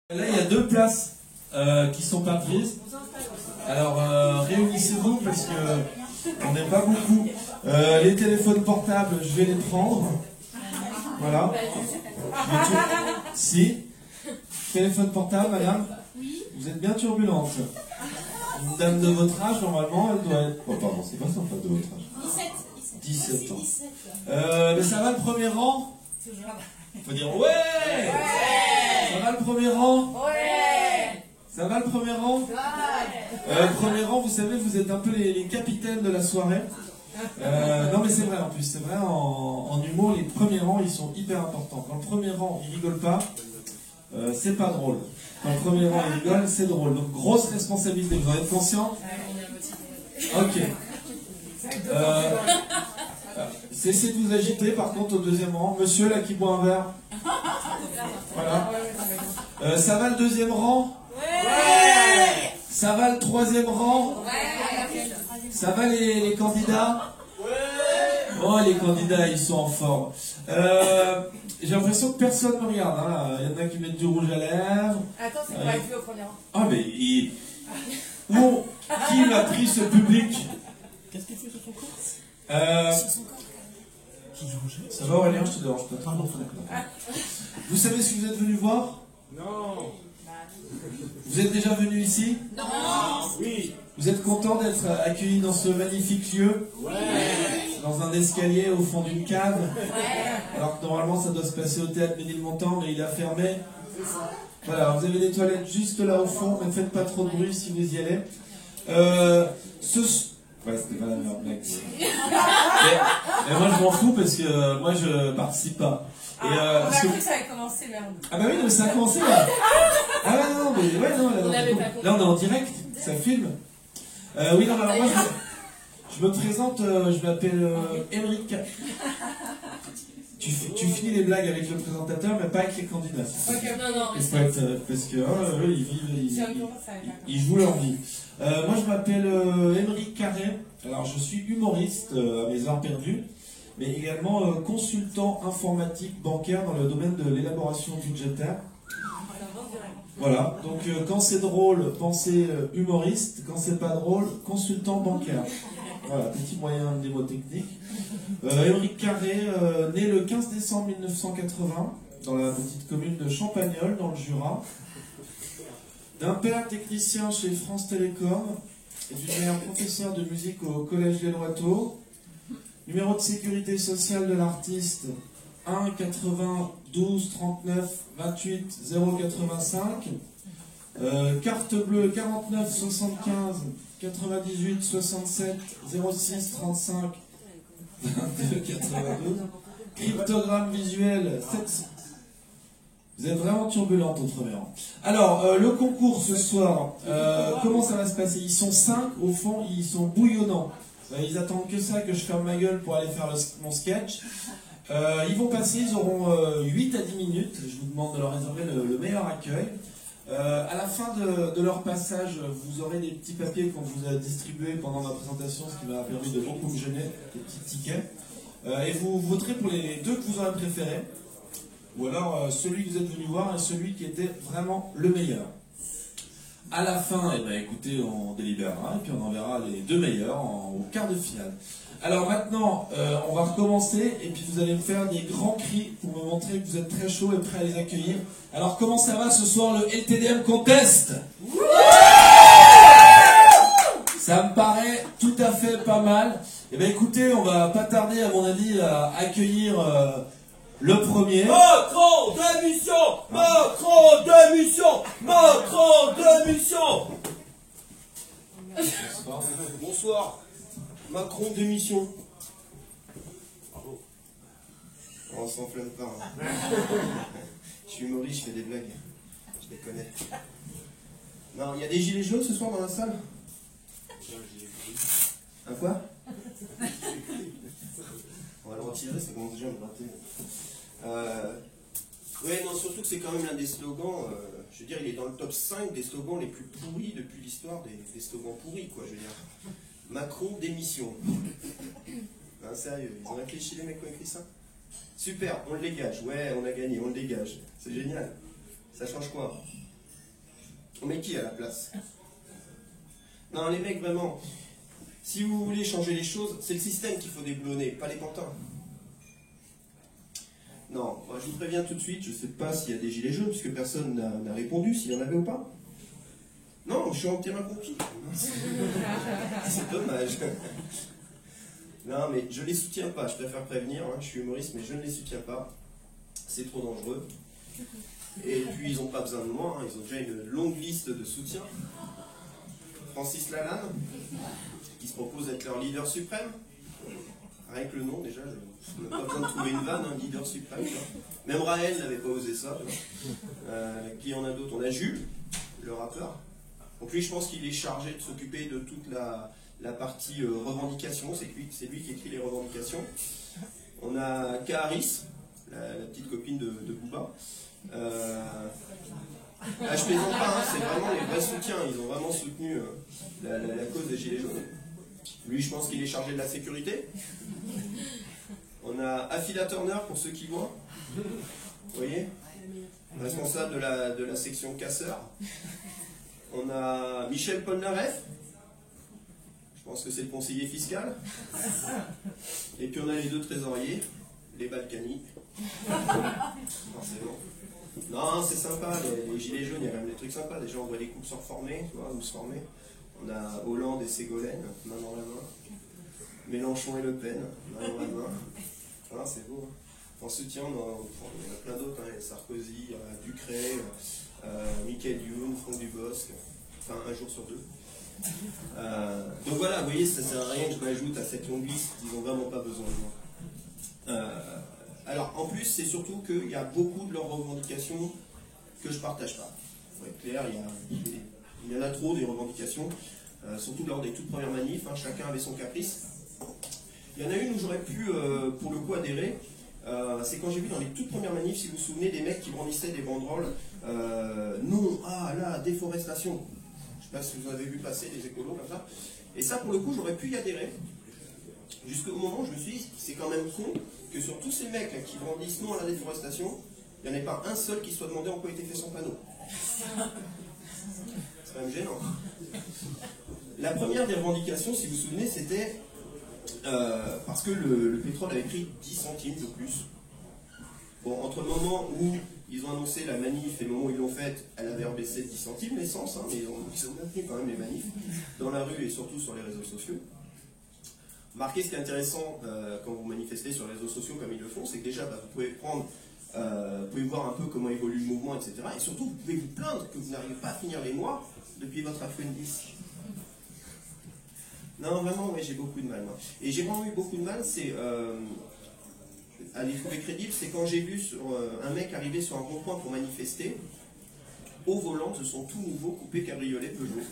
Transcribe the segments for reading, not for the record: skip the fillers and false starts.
Là, il y a deux places qui sont pas prises. Alors, réunissez-vous parce que on n'est pas beaucoup. Les téléphones portables, je vais les prendre. Voilà. Si. Téléphone portable, madame. Vous êtes bien turbulente. Une dame de votre âge, normalement, elle doit être... Oh, pardon, c'est pas ça, pas de votre âge. 17 ans. Mais ça va le premier rang? Il faut dire ouais. Ça va le premier rang? Ouais. Ça va le premier rang? Ouais. Premier rang, vous savez, vous êtes un peu les capitaines de la soirée. Non mais c'est vrai en plus, c'est vrai, en humour, les premiers rangs, ils sont hyper importants. Quand le premier rang, il rigole pas, c'est pas drôle. Quand le premier rang, il rigole, c'est drôle. Donc grosse responsabilité, vous en êtes conscient? Ok. Cessez de vous agiter, par contre, au deuxième rang. Monsieur, là, qui boit un verre. Voilà. Ça va le deuxième rang? Ouais. Ça va le troisième rang? Ouais. Ça va les candidats? Ouais. Oh, les candidats, ils sont en forme. J'ai l'impression que personne ne me regarde. Hein. Il y en a qui mettent du rouge à lèvres. Attends, c'est pas vu au premier rang. Ah, mais il... Bon, qui m'a pris ce public? Qu'est-ce qu'il fait sur son corps? Ça va Aurélien, je te dérange pas. Vous savez ce que vous êtes venu voir? Non. Vous êtes déjà venu ici? Non. Oui. Vous êtes content d'être accueilli dans ce magnifique lieu? Ouais. Dans un escalier au fond d'une cave? Ouais. Alors que normalement ça doit se passer au théâtre Ménilmontant, mais il a fermé. C'est ça. Voilà, vous avez des toilettes juste là au fond, mais ne faites pas trop de bruit si vous y allez. Ouais, c'était pas la meilleure blague. Mais moi je m'en fous parce que moi je participe pas. On a cru que ça avait commencé, merde. Ah bah oui, mais ça a commencé là. Ah ouais, non, mais ouais, non, là on est en direct, ça filme. Oui, non, alors moi je me présente, je m'appelle Émeric. Tu finis les blagues avec le présentateur, mais pas avec les candidats. Ok, non, Parce que eux, ils jouent leur vie. Moi, je m'appelle Émeric Carré. Alors, je suis humoriste à mes heures perdues, mais également consultant informatique bancaire dans le domaine de l'élaboration budgétaire. Voilà. Donc, quand c'est drôle, pensez humoriste. Quand c'est pas drôle, consultant bancaire. Voilà, petit moyen mnémotechnique. Émeric Carré, né le 15 décembre 1980 dans la petite commune de Champagnole, dans le Jura. D'un père technicien chez France Télécom et d'une mère professeure de musique au Collège des Loiseaux. Numéro de sécurité sociale de l'artiste 1 80 12 39 28 085. Carte bleue 49 75 98 67 06 35 22 82. Cryptogramme visuel 7. Vous êtes vraiment turbulente au premier rang. Alors, le concours ce soir, comment ça va se passer? Ils sont 5, au fond, ils sont bouillonnants. Ils attendent que ça, que je ferme ma gueule pour aller faire mon sketch. Ils vont passer, ils auront 8 à 10 minutes. Je vous demande de leur réserver le meilleur accueil. À la fin de leur passage, vous aurez des petits papiers qu'on vous a distribués pendant ma présentation, ce qui m'a permis de beaucoup me gêner, des petits tickets. Et vous voterez pour les deux que vous aurez préférés. Ou alors celui que vous êtes venu voir et celui qui était vraiment le meilleur. À la fin, eh ben, écoutez, on délibérera et puis on enverra les deux meilleurs au quart de finale. Alors maintenant, on va recommencer et puis vous allez me faire des grands cris pour me montrer que vous êtes très chaud et prêt à les accueillir. Alors comment ça va ce soir le LTDM Contest? Ça me paraît tout à fait pas mal. Eh bien écoutez, on va pas tarder à mon avis à accueillir... le premier. Macron démission. Macron démission. Macron démission. Bonsoir. Bonsoir. Macron démission. Bravo. On s'enflamme pas. Hein. Je suis humoriste, je fais des blagues. Je les connais. Non, il y a des gilets jaunes ce soir dans la salle? Un quoi? On va le retirer, ça commence déjà à me gratter. Ouais, non, surtout que c'est quand même l'un des slogans, je veux dire, il est dans le top 5 des slogans les plus pourris depuis l'histoire des slogans pourris, quoi, je veux dire. Macron démission. Non, sérieux, ils ont réfléchi les mecs qui ont écrit ça? Super, on le dégage, ouais, on a gagné, on le dégage. C'est génial. Ça change quoi? On met qui à la place? Non, les mecs, vraiment, si vous voulez changer les choses, c'est le système qu'il faut déboulonner, pas les pantins. Non, moi je vous préviens tout de suite, je ne sais pas s'il y a des gilets jaunes, puisque personne n'a répondu, s'il y en avait ou pas. Non, je suis en terrain conquis. C'est dommage. Non, mais je ne les soutiens pas, je préfère prévenir, hein, je suis humoriste, mais je ne les soutiens pas. C'est trop dangereux. Et puis ils n'ont pas besoin de moi, hein, ils ont déjà une longue liste de soutien. Francis Lalanne, qui se propose d'être leur leader suprême. Avec le nom déjà, je n'ai pas besoin de trouver une vanne, un leader suprême. Même Raël n'avait pas osé ça. Qui en a d'autres? On a Jules, le rappeur. Donc lui, je pense qu'il est chargé de s'occuper de toute la partie revendication. C'est lui qui écrit les revendications. On a Kaharis, la petite copine de Booba. Je plaisante pas, hein, c'est vraiment les vrais soutiens. Ils ont vraiment soutenu la cause des Gilets jaunes. Lui, je pense qu'il est chargé de la sécurité. On a Affida Turner, pour ceux qui voient. Vous voyez, responsable de la section casseurs. On a Michel Polnareff. Je pense que c'est le conseiller fiscal. Et puis on a les deux trésoriers, les Balkany. Forcément. Non, c'est sympa, les gilets jaunes, il y a quand même des trucs sympas. Déjà, on voit les couples se reformer, tu vois, ou se former. On a Hollande et Ségolène, main dans la main. Mélenchon et Le Pen, main dans la main. Ah, c'est beau. En soutien, il y en a plein d'autres, hein. Sarkozy, Ducret, Michael Youn, Franck Dubosc, enfin un jour sur deux. Donc voilà, vous voyez, ça ne sert à rien que je m'ajoute à cette longue liste, ils n'ont vraiment pas besoin de moi. Alors, en plus, c'est surtout qu'il y a beaucoup de leurs revendications que je ne partage pas. Il faut être clair, il y en a trop des revendications, surtout lors des toutes premières manifs, hein, chacun avait son caprice. Il y en a une où j'aurais pu, pour le coup, adhérer, c'est quand j'ai vu dans les toutes premières manifs, si vous vous souvenez, des mecs qui brandissaient des banderoles, non, ah là, déforestation. Je ne sais pas si vous avez vu passer des écolos comme ça. Et ça, pour le coup, j'aurais pu y adhérer. Jusqu'au moment où je me suis dit, c'est quand même con que sur tous ces mecs là, qui brandissent non à la déforestation, il n'y en ait pas un seul qui soit demandé en quoi était fait son panneau. C'est quand même gênant. La première des revendications, si vous vous souvenez, c'était parce que le pétrole avait pris 10 centimes de plus. Bon, entre le moment où ils ont annoncé la manif et le moment où ils l'ont faite, elle avait rebaissé de 10 centimes l'essence, hein, mais ils ont maintenu quand même les manifs dans la rue et surtout sur les réseaux sociaux. Remarquez, ce qui est intéressant quand vous manifestez sur les réseaux sociaux comme ils le font, c'est que déjà vous pouvez vous pouvez voir un peu comment évolue le mouvement, etc. Et surtout, vous pouvez vous plaindre que vous n'arrivez pas à finir les mois depuis votre apprentissage. Non, vraiment, oui, j'ai beaucoup de mal, moi. Et j'ai vraiment eu beaucoup de mal, c'est à les trouver crédibles, c'est quand j'ai vu un mec arriver sur un rond-point pour manifester, au volant de son tout nouveau coupé cabriolet Peugeot.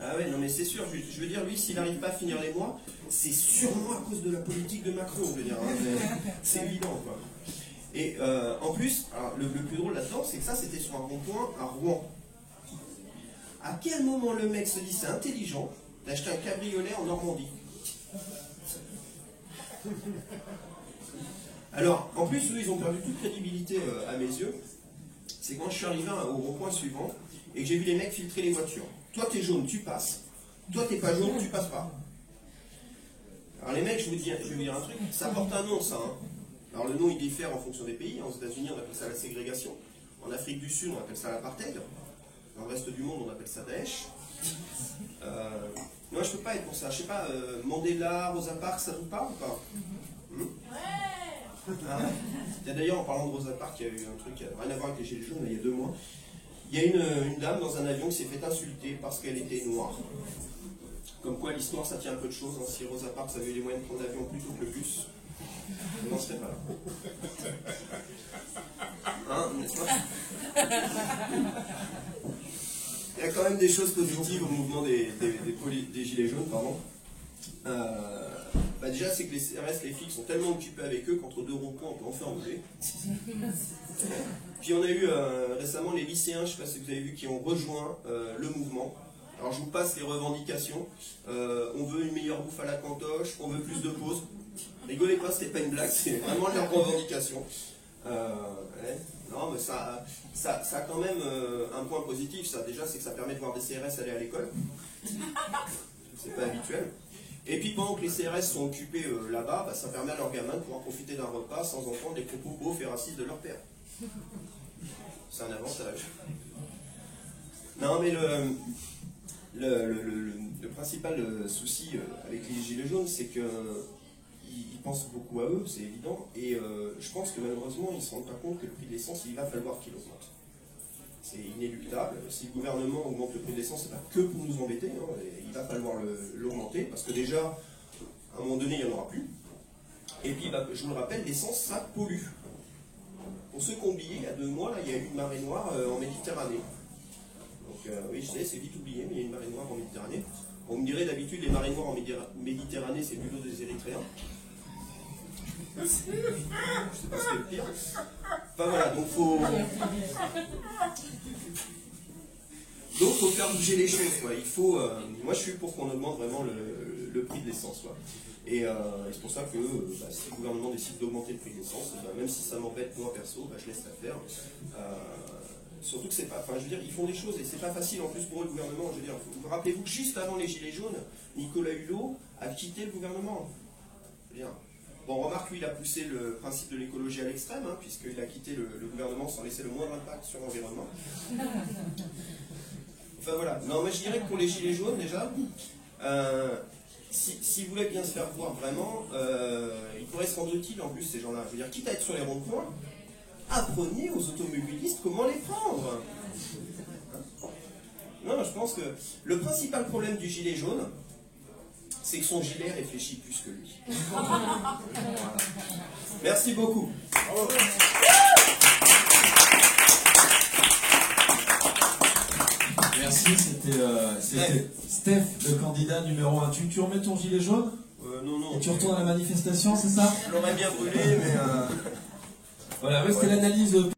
Ah ouais, non mais c'est sûr, je veux dire, lui, s'il n'arrive pas à finir les mois, c'est sûrement à cause de la politique de Macron, je veux dire, hein, c'est évident, quoi. Et en plus, alors, le plus drôle là-dedans, c'est que ça, c'était sur un rond-point à Rouen. À quel moment le mec se dit, c'est intelligent d'acheter un cabriolet en Normandie? Alors, en plus, eux, ils ont perdu toute crédibilité à mes yeux. C'est quand je suis arrivé au rond-point suivant et que j'ai vu les mecs filtrer les voitures. Toi, t'es jaune, tu passes. Toi, t'es pas jaune, tu passes pas. Alors, les mecs, je vais vous dire un truc, ça porte un nom, ça. Hein. Alors, le nom, il diffère en fonction des pays. Aux États-Unis, on appelle ça la ségrégation. En Afrique du Sud, on appelle ça l'apartheid. Dans le reste du monde, on appelle ça Daesh. Moi, je peux pas être pour ça. Je sais pas, Mandela, Rosa Parks, ça vous parle ou pas? Ah, d'ailleurs, en parlant de Rosa Parks, il y a eu un truc qui n'a rien à voir avec les Gilets jaunes, il y a 2 mois. Il y a une dame dans un avion qui s'est fait insulter parce qu'elle était noire. Comme quoi, l'histoire, ça tient un peu de choses. Hein. Si Rosa Parks avait eu les moyens de prendre l'avion plutôt que le bus, on n'en serait pas là. Hein, n'est-ce pas? Il y a quand même des choses positives au mouvement des Gilets jaunes, pardon. Bah déjà, c'est que les CRS, les filles, sont tellement occupées avec eux qu'entre 2 ronds-points, on peut enfin rouler. Puis on a eu récemment les lycéens, je ne sais pas si vous avez vu, qui ont rejoint le mouvement. Alors je vous passe les revendications. On veut une meilleure bouffe à la cantoche, on veut plus de pauses. Rigolez pas, c'était pas une blague, c'est vraiment leur revendication. Ouais. Non, mais ça a quand même un point positif, ça. Déjà, c'est que ça permet de voir des CRS aller à l'école. C'est pas habituel. Et puis, pendant que les CRS sont occupés là-bas, bah, ça permet à leurs gamins de pouvoir profiter d'un repas sans entendre les propos beaufs et racistes de leur père. C'est un avantage. Non, mais le principal souci avec les gilets jaunes, c'est qu'ils pensent beaucoup à eux, c'est évident, et je pense que malheureusement, ils ne se rendent pas compte que le prix de l'essence, il va falloir qu'il augmente. C'est inéluctable. Si le gouvernement augmente le prix de l'essence, c'est pas que pour nous embêter, hein, il va falloir l'augmenter, parce que déjà, à un moment donné, il n'y en aura plus. Et puis, bah, je vous le rappelle, l'essence, ça pollue. Pour ceux qui ont oublié, il y a 2 mois, là, il y a eu une marée noire en Méditerranée. Donc, oui, je sais, c'est vite oublié, mais il y a une marée noire en Méditerranée. On me dirait d'habitude, les marées noires en Méditerranée, c'est plutôt des Érythréens. Je sais pas ce qui est le pire. Enfin voilà, donc faut faire bouger les choses, quoi. Il faut, moi je suis pour qu'on augmente vraiment le prix de l'essence, quoi. Et c'est pour ça que bah, si le gouvernement décide d'augmenter le prix de l'essence, bah, même si ça m'embête moi perso, bah, je laisse ça faire. Surtout que c'est pas, enfin je veux dire, ils font des choses et c'est pas facile en plus pour eux, le gouvernement. Je veux dire, rappelez-vous que juste avant les Gilets jaunes, Nicolas Hulot a quitté le gouvernement. Je veux dire, bon, remarque, lui, il a poussé le principe de l'écologie à l'extrême, hein, puisqu'il a quitté le gouvernement sans laisser le moindre impact sur l'environnement. Enfin voilà. Non, mais je dirais que pour les Gilets jaunes, déjà, si vous voulez bien se faire voir vraiment, ils pourraient se rendre utiles en plus, ces gens-là. Je veux dire, quitte à être sur les ronds-points, apprenez aux automobilistes comment les prendre. Non, je pense que le principal problème du gilet jaune, c'est que son gilet réfléchit plus que lui. Voilà. Merci beaucoup. Merci, c'était Steph, le candidat numéro 1. Tu remets ton gilet jaune? Non. Et tu retournes à la manifestation, c'est ça? Je l'aurais bien brûlé, mais... Voilà, c'était l'analyse